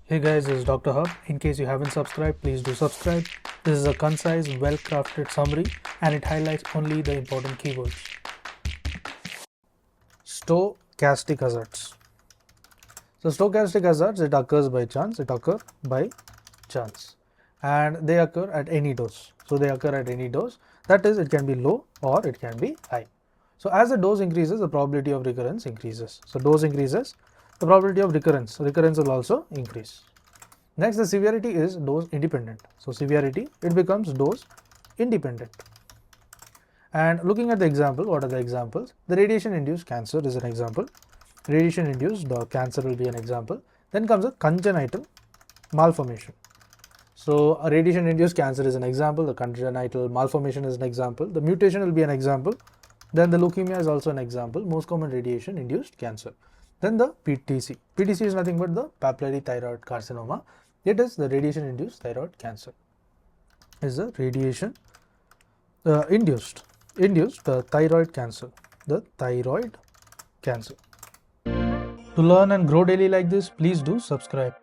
Hey guys, this is Dr. Hub. In case you haven't subscribed, please do subscribe. This is a concise, well-crafted summary and it highlights only the important keywords. Stochastic hazards. So stochastic hazards, it occurs by chance, and they occur at any dose. So they occur at any dose. That is, it can be low or it can be high. So as the dose increases, the probability of recurrence increases. So dose increases, the probability of recurrence will also increase. Next, the severity is dose independent. So severity, it becomes dose independent. And looking at the example, what are the examples? The radiation induced cancer is an example. Radiation induced cancer will be an example. Then comes a congenital malformation. So a radiation induced cancer is an example. The congenital malformation is an example. The mutation will be an example. Then the leukemia is also an example. Most common radiation induced cancer. Then the PTC. PTC is nothing but the papillary thyroid carcinoma. It is the radiation induced thyroid cancer. Is the radiation induced thyroid cancer. The thyroid cancer. To learn and grow daily like this, please do subscribe.